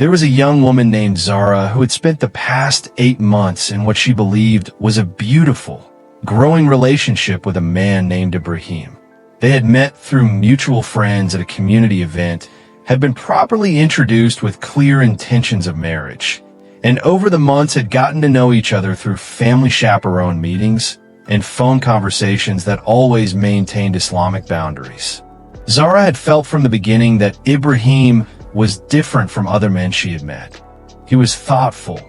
There was a young woman named Zara who had spent the past 8 months in what she believed was a beautiful, growing relationship with a man named Ibrahim. They had met through mutual friends at a community event, had been properly introduced with clear intentions of marriage, and over the months had gotten to know each other through family chaperone meetings and phone conversations that always maintained Islamic boundaries. Zara had felt from the beginning that Ibrahim was different from other men she had met. He was thoughtful,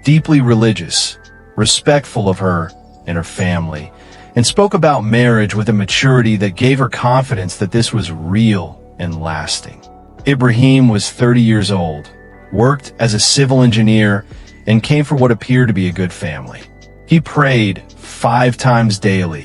deeply religious, respectful of her and her family, and spoke about marriage with a maturity that gave her confidence that this was real and lasting. Ibrahim was 30 years old, worked as a civil engineer, and came from what appeared to be a good family. He prayed 5 times daily,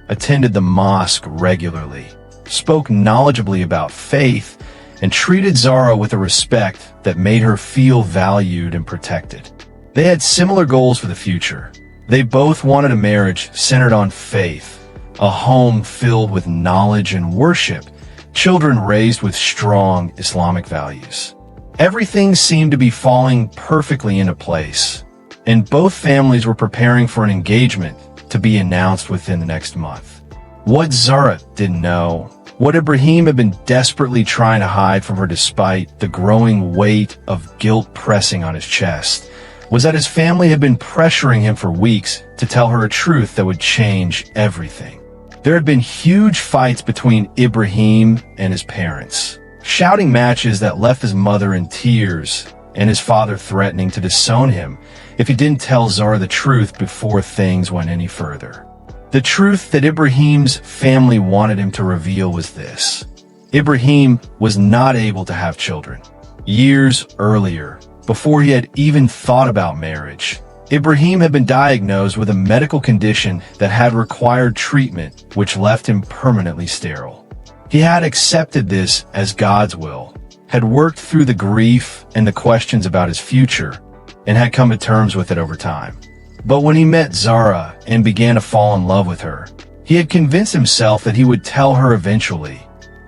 attended the mosque regularly, spoke knowledgeably about faith, and treated Zara with a respect that made her feel valued and protected. They had similar goals for the future. They both wanted a marriage centered on faith, a home filled with knowledge and worship, children raised with strong Islamic values. Everything seemed to be falling perfectly into place, and both families were preparing for an engagement to be announced within the next month. What Zara didn't know, what Ibrahim had been desperately trying to hide from her despite the growing weight of guilt pressing on his chest, was that his family had been pressuring him for weeks to tell her a truth that would change everything. There had been huge fights between Ibrahim and his parents, shouting matches that left his mother in tears and his father threatening to disown him if he didn't tell Zara the truth before things went any further. The truth that Ibrahim's family wanted him to reveal was this: Ibrahim was not able to have children. Years earlier, before he had even thought about marriage, Ibrahim had been diagnosed with a medical condition that had required treatment which left him permanently sterile. He had accepted this as God's will, had worked through the grief and the questions about his future, and had come to terms with it over time. But when he met Zara and began to fall in love with her, he had convinced himself that he would tell her eventually,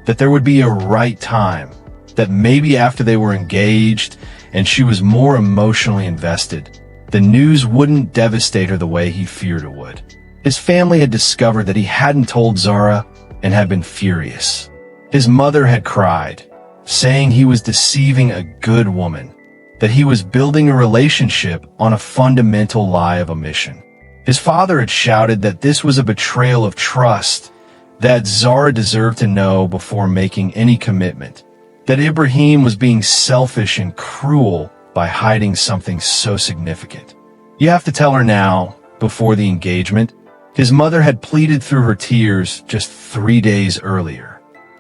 that there would be a right time, that maybe after they were engaged and she was more emotionally invested, the news wouldn't devastate her the way he feared it would. His family had discovered that he hadn't told Zara and had been furious. His mother had cried, saying he was deceiving a good woman, that he was building a relationship on a fundamental lie of omission. His father had shouted that this was a betrayal of trust, that Zara deserved to know before making any commitment, that Ibrahim was being selfish and cruel by hiding something so significant. "You have to tell her now, before the engagement," his mother had pleaded through her tears just 3 days earlier.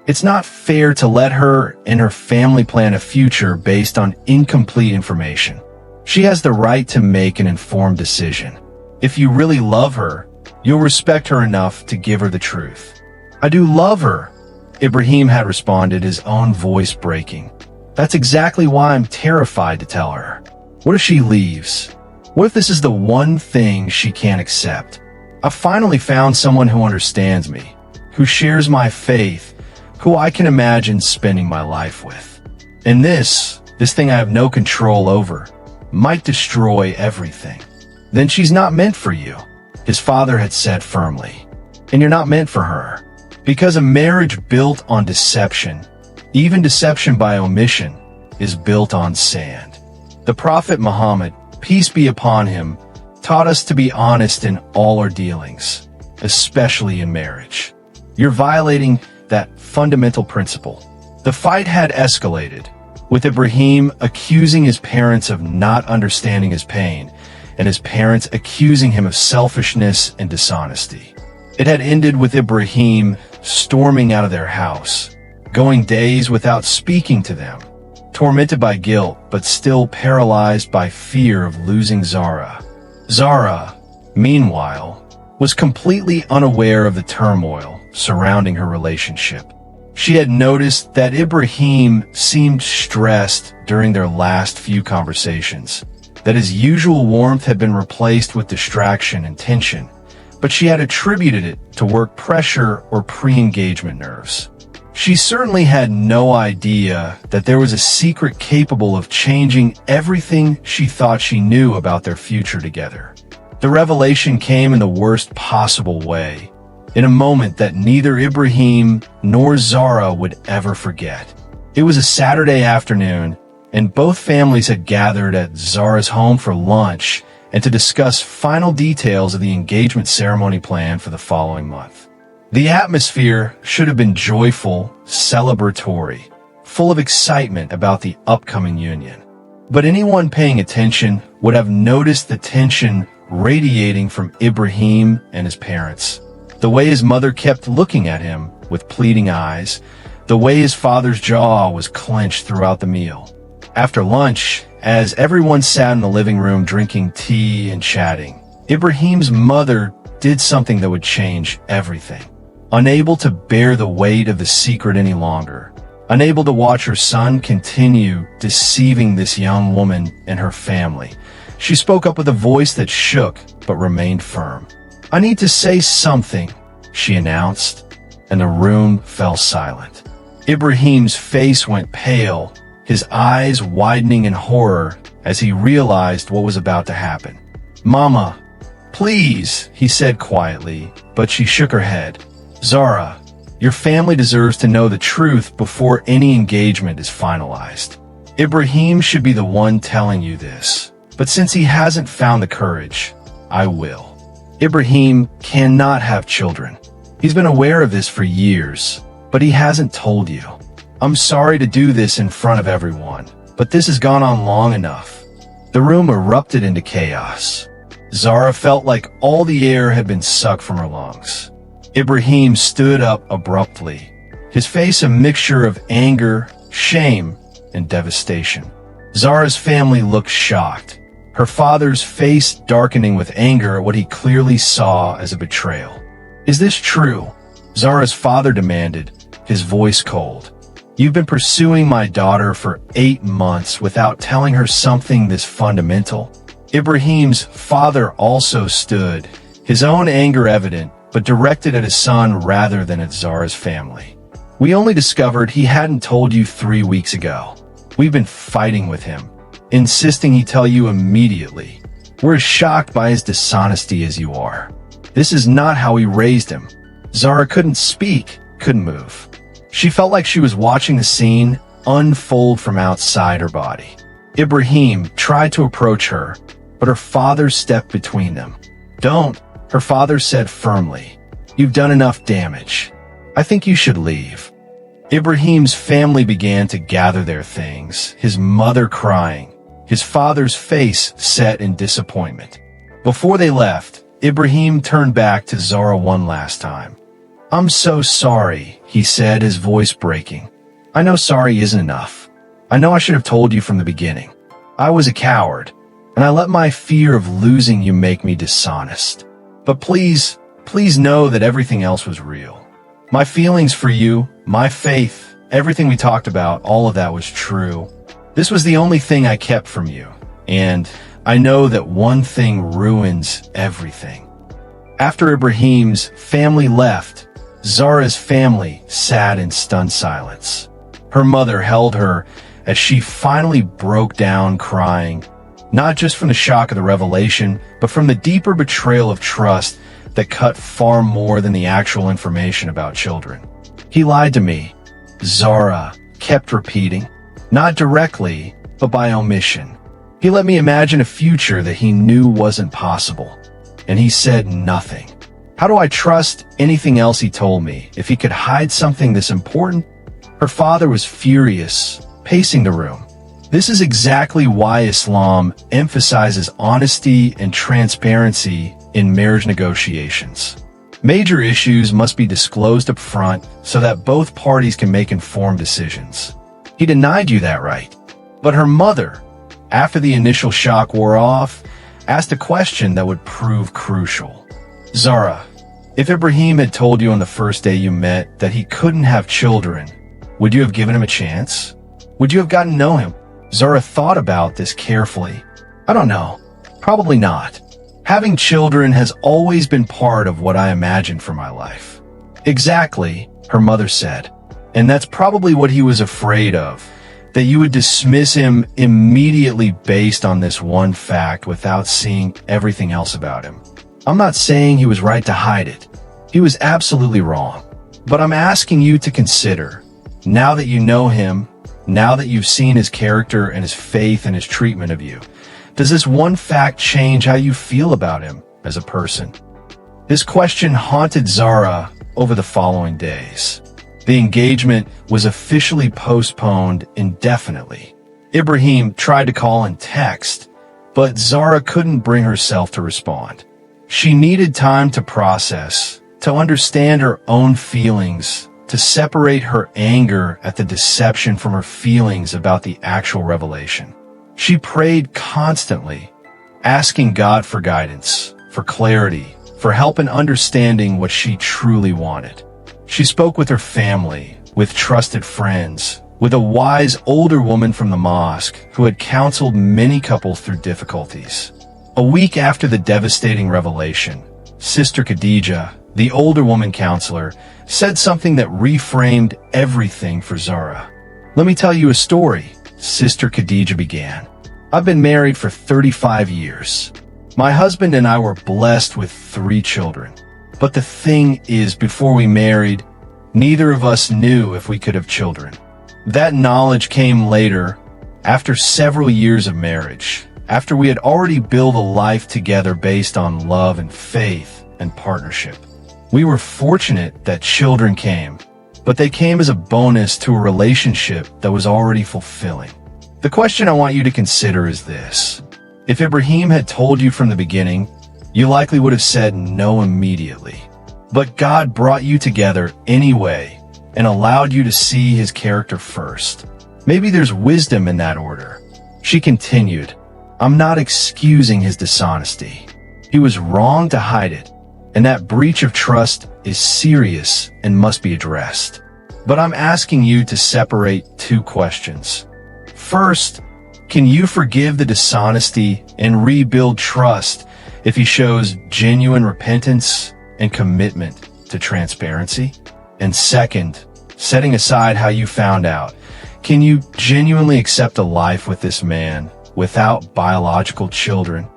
"It's not fair to let her and her family plan a future based on incomplete information. She has the right to make an informed decision. If you really love her, you'll respect her enough to give her the truth." "I do love her," Ibrahim had responded, his own voice breaking. "That's exactly why I'm terrified to tell her. What if she leaves? What if this is the one thing she can't accept? I've finally found someone who understands me, who shares my faith, who I can imagine spending my life with. And this thing I have no control over, might destroy everything." "Then she's not meant for you," his father had said firmly. "And you're not meant for her. Because a marriage built on deception, even deception by omission, is built on sand." The Prophet Muhammad, peace be upon him, taught us to be honest in all our dealings, especially in marriage. You're violating that fundamental principle. The fight had escalated, with Ibrahim accusing his parents of not understanding his pain, and his parents accusing him of selfishness and dishonesty. It had ended with Ibrahim storming out of their house, going days without speaking to them, tormented by guilt but still paralyzed by fear of losing Zara. Zara, meanwhile, was completely unaware of the turmoil surrounding her relationship. She had noticed that Ibrahim seemed stressed during their last few conversations, that his usual warmth had been replaced with distraction and tension, but she had attributed it to work pressure or pre-engagement nerves. She certainly had no idea that there was a secret capable of changing everything she thought she knew about their future together. The revelation came in the worst possible way, in a moment that neither Ibrahim nor Zara would ever forget. It was a Saturday afternoon, and both families had gathered at Zara's home for lunch and to discuss final details of the engagement ceremony plan for the following month. The atmosphere should have been joyful, celebratory, full of excitement about the upcoming union. But anyone paying attention would have noticed the tension radiating from Ibrahim and his parents. The way his mother kept looking at him with pleading eyes, the way his father's jaw was clenched throughout the meal. After lunch, as everyone sat in the living room drinking tea and chatting, Ibrahim's mother did something that would change everything. Unable to bear the weight of the secret any longer, unable to watch her son continue deceiving this young woman and her family, she spoke up with a voice that shook but remained firm. "I need to say something," she announced, and the room fell silent. Ibrahim's face went pale, his eyes widening in horror as he realized what was about to happen. "Mama, please," he said quietly, but she shook her head. "Zara, your family deserves to know the truth before any engagement is finalized. Ibrahim should be the one telling you this, but since he hasn't found the courage, I will. Ibrahim cannot have children. He's been aware of this for years, but he hasn't told you. I'm sorry to do this in front of everyone, but this has gone on long enough." The room erupted into chaos. Zara felt like all the air had been sucked from her lungs. Ibrahim stood up abruptly, his face a mixture of anger, shame, and devastation. Zara's family looked shocked, her father's face darkening with anger at what he clearly saw as a betrayal. "Is this true?" Zara's father demanded, his voice cold. "You've been pursuing my daughter for 8 months without telling her something this fundamental?" Ibrahim's father also stood, his own anger evident, but directed at his son rather than at Zara's family. "We only discovered he hadn't told you 3 weeks ago. We've been fighting with him, insisting he tell you immediately. We're as shocked by his dishonesty as you are. This is not how we raised him." Zara couldn't speak, couldn't move. She felt like she was watching the scene unfold from outside her body. Ibrahim tried to approach her, but her father stepped between them. "Don't," her father said firmly. "You've done enough damage. I think you should leave." Ibrahim's family began to gather their things, his mother crying, his father's face set in disappointment. Before they left, Ibrahim turned back to Zara one last time. "I'm so sorry," he said, his voice breaking. "I know sorry isn't enough. I know I should have told you from the beginning. I was a coward, and I let my fear of losing you make me dishonest. But please, please know that everything else was real. My feelings for you, my faith, everything we talked about, all of that was true. This was the only thing I kept from you, and I know that one thing ruins everything." After Ibrahim's family left, Zara's family sat in stunned silence. Her mother held her as she finally broke down crying, not just from the shock of the revelation, but from the deeper betrayal of trust that cut far more than the actual information about children. "He lied to me," Zara kept repeating, not directly, but by omission. "He let me imagine a future that he knew wasn't possible, and he said nothing. How do I trust anything else he told me if he could hide something this important?" Her father was furious, pacing the room. This is exactly why Islam emphasizes honesty and transparency in marriage negotiations. Major issues must be disclosed up front so that both parties can make informed decisions. He denied you that right. But her mother, after the initial shock wore off, asked a question that would prove crucial. "Zara, if Ibrahim had told you on the first day you met that he couldn't have children, would you have given him a chance? Would you have gotten to know him?" Zara thought about this carefully. "I don't know. Probably not. Having children has always been part of what I imagined for my life." "Exactly," her mother said. And that's probably what he was afraid of, that you would dismiss him immediately based on this one fact without seeing everything else about him. I'm not saying he was right to hide it. He was absolutely wrong. But I'm asking you to consider, now that you know him, now that you've seen his character and his faith and his treatment of you, does this one fact change how you feel about him as a person? This question haunted Zara over the following days. The engagement was officially postponed indefinitely. Ibrahim tried to call and text, but Zara couldn't bring herself to respond. She needed time to process, to understand her own feelings, to separate her anger at the deception from her feelings about the actual revelation. She prayed constantly, asking God for guidance, for clarity, for help in understanding what she truly wanted. She spoke with her family, with trusted friends, with a wise older woman from the mosque who had counseled many couples through difficulties. A week after the devastating revelation, Sister Khadija, the older woman counselor, said something that reframed everything for Zara. "Let me tell you a story," Sister Khadija began. "I've been married for 35 years. My husband and I were blessed with 3 children. But the thing is, before we married, neither of us knew if we could have children. That knowledge came later, after several years of marriage, after we had already built a life together based on love and faith and partnership. We were fortunate that children came, but they came as a bonus to a relationship that was already fulfilling. The question I want you to consider is this. If Ibrahim had told you from the beginning, you likely would have said no immediately. But God brought you together anyway and allowed you to see his character first. Maybe there's wisdom in that order." She continued, "I'm not excusing his dishonesty. He was wrong to hide it, and that breach of trust is serious and must be addressed. But I'm asking you to separate 2 questions. First, can you forgive the dishonesty and rebuild trust if he shows genuine repentance and commitment to transparency? And second, setting aside how you found out, can you genuinely accept a life with this man without biological children?"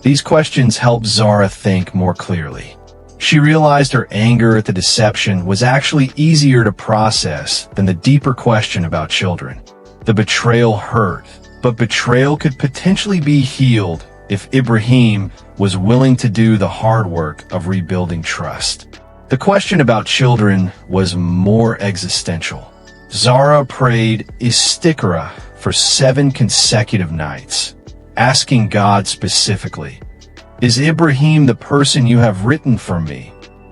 These questions helped Zara think more clearly. She realized her anger at the deception was actually easier to process than the deeper question about children. The betrayal hurt, but betrayal could potentially be healed if Ibrahim was willing to do the hard work of rebuilding trust. The question about children was more existential. Zara prayed istikhara for 7 consecutive nights, asking God specifically, "Is Ibrahim the person you have written for me?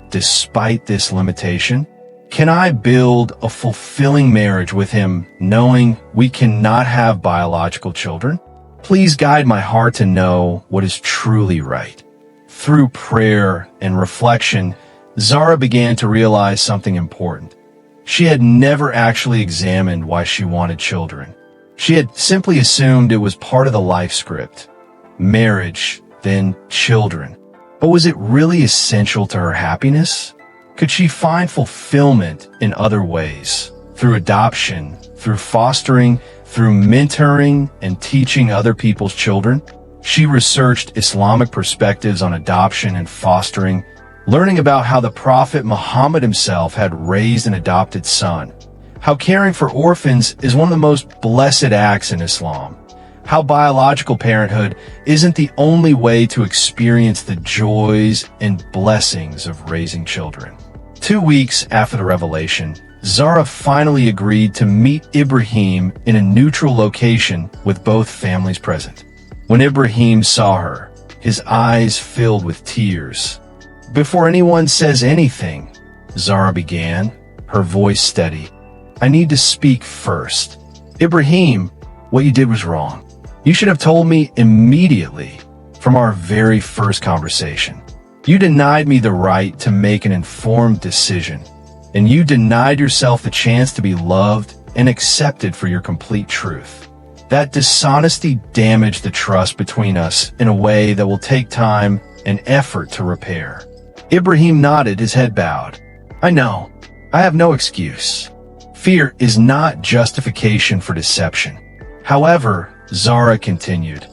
Despite this limitation, can I build a fulfilling marriage with him knowing we cannot have biological children? Please guide my heart to know what is truly right." Through prayer and reflection, Zara began to realize something important. She had never actually examined why she wanted children. She had simply assumed it was part of the life script. Marriage, then children. But was it really essential to her happiness? Could she find fulfillment in other ways? Through adoption, through fostering, through mentoring and teaching other people's children? She researched Islamic perspectives on adoption and fostering, learning about how the Prophet Muhammad himself had raised an adopted son, how caring for orphans is one of the most blessed acts in Islam, how biological parenthood isn't the only way to experience the joys and blessings of raising children. 2 weeks after the revelation, Zara finally agreed to meet Ibrahim in a neutral location with both families present. When Ibrahim saw her, his eyes filled with tears. "Before anyone says anything," Zara began, her voice steady, "I need to speak first. Ibrahim, what you did was wrong. You should have told me immediately from our very first conversation. You denied me the right to make an informed decision, and you denied yourself the chance to be loved and accepted for your complete truth. That dishonesty damaged the trust between us in a way that will take time and effort to repair." Ibrahim nodded, his head bowed. "I know. I have no excuse. Fear is not justification for deception. However, Zara continued,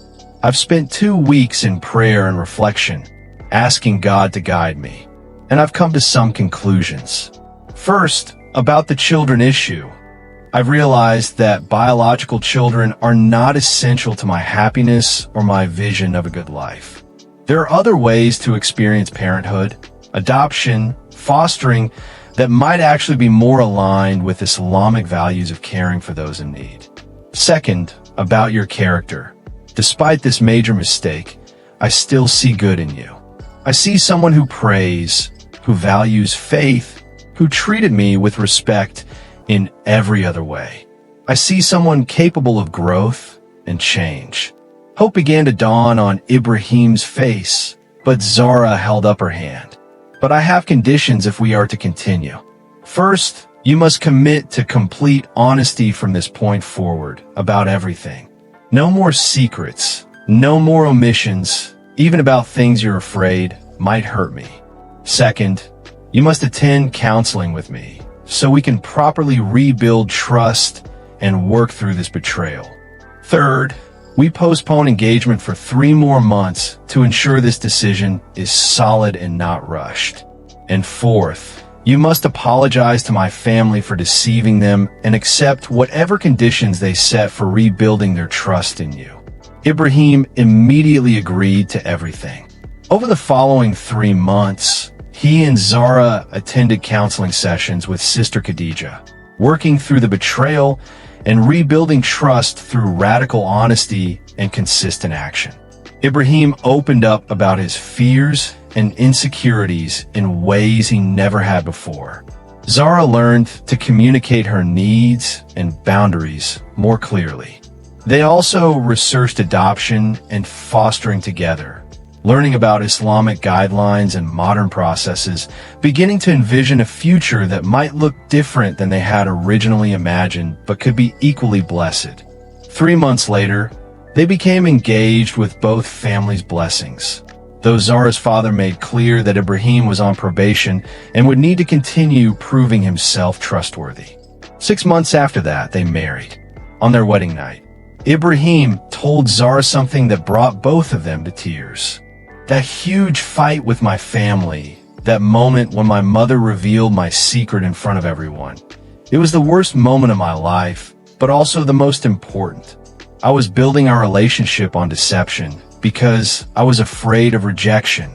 I've spent 2 weeks in prayer and reflection, asking God to guide me, and I've come to some conclusions. First, about the children issue. I've realized that biological children are not essential to my happiness or my vision of a good life. There are other ways to experience parenthood, adoption, fostering, that might actually be more aligned with Islamic values of caring for those in need. Second, about your character. Despite this major mistake, I still see good in you. I see someone who prays, who values faith, who treated me with respect in every other way. I see someone capable of growth and change. Hope began to dawn on Ibrahim's face, but Zara held up her hand. But I have conditions if we are to continue. First, you must commit to complete honesty from this point forward about everything. No more secrets, no more omissions, even about things you're afraid might hurt me. Second, you must attend counseling with me so we can properly rebuild trust and work through this betrayal. Third, we postpone engagement for 3 more months to ensure this decision is solid and not rushed. And fourth, you must apologize to my family for deceiving them and accept whatever conditions they set for rebuilding their trust in you. Ibrahim immediately agreed to everything. Over the following 3 months, he and Zara attended counseling sessions with Sister Khadija, working through the betrayal and rebuilding trust through radical honesty and consistent action. Ibrahim opened up about his fears and insecurities in ways he never had before. Zara learned to communicate her needs and boundaries more clearly. They also researched adoption and fostering together, learning about Islamic guidelines and modern processes, beginning to envision a future that might look different than they had originally imagined, but could be equally blessed. 3 months later, they became engaged with both families' blessings. Though Zara's father made clear that Ibrahim was on probation and would need to continue proving himself trustworthy. 6 months after that, they married. On their wedding night, Ibrahim told Zara something that brought both of them to tears. That huge fight with my family, that moment when my mother revealed my secret in front of everyone. It was the worst moment of my life, but also the most important. I was building our relationship on deception because I was afraid of rejection.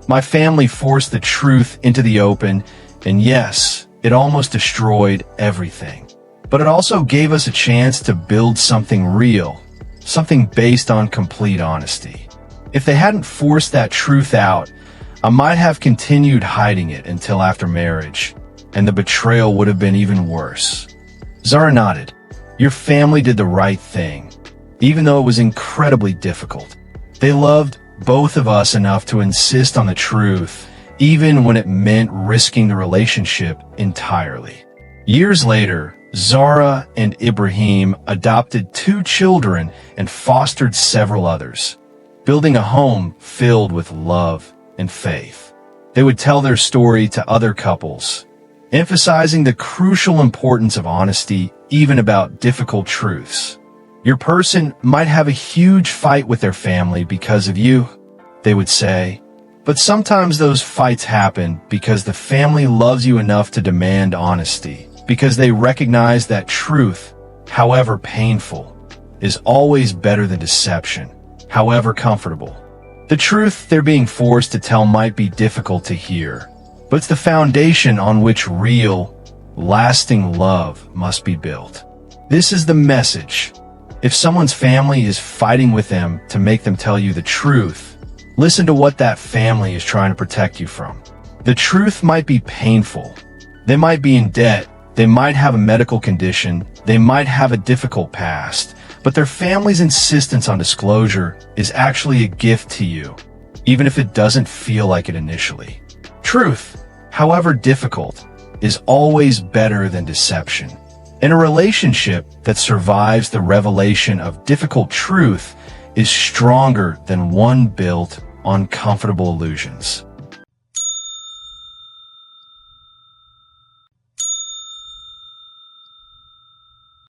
My family forced the truth into the open, and yes, it almost destroyed everything. But it also gave us a chance to build something real, something based on complete honesty. If they hadn't forced that truth out, I might have continued hiding it until after marriage, and the betrayal would have been even worse. Zara nodded. Your family did the right thing, even though it was incredibly difficult. They loved both of us enough to insist on the truth, even when it meant risking the relationship entirely. Years later, Zara and Ibrahim adopted 2 children and fostered several others, building a home filled with love and faith. They would tell their story to other couples, emphasizing the crucial importance of honesty, even about difficult truths. Your person might have a huge fight with their family because of you, they would say, but sometimes those fights happen because the family loves you enough to demand honesty, because they recognize that truth, however painful, is always better than deception, however comfortable. The truth they're being forced to tell might be difficult to hear, but it's the foundation on which real, lasting love must be built. This is the message. If someone's family is fighting with them to make them tell you the truth, listen to what that family is trying to protect you from. The truth might be painful. They might be in debt. They might have a medical condition. They might have a difficult past. But their family's insistence on disclosure is actually a gift to you, even if it doesn't feel like it initially. Truth, however difficult, is always better than deception. And a relationship that survives the revelation of difficult truth is stronger than one built on comfortable illusions.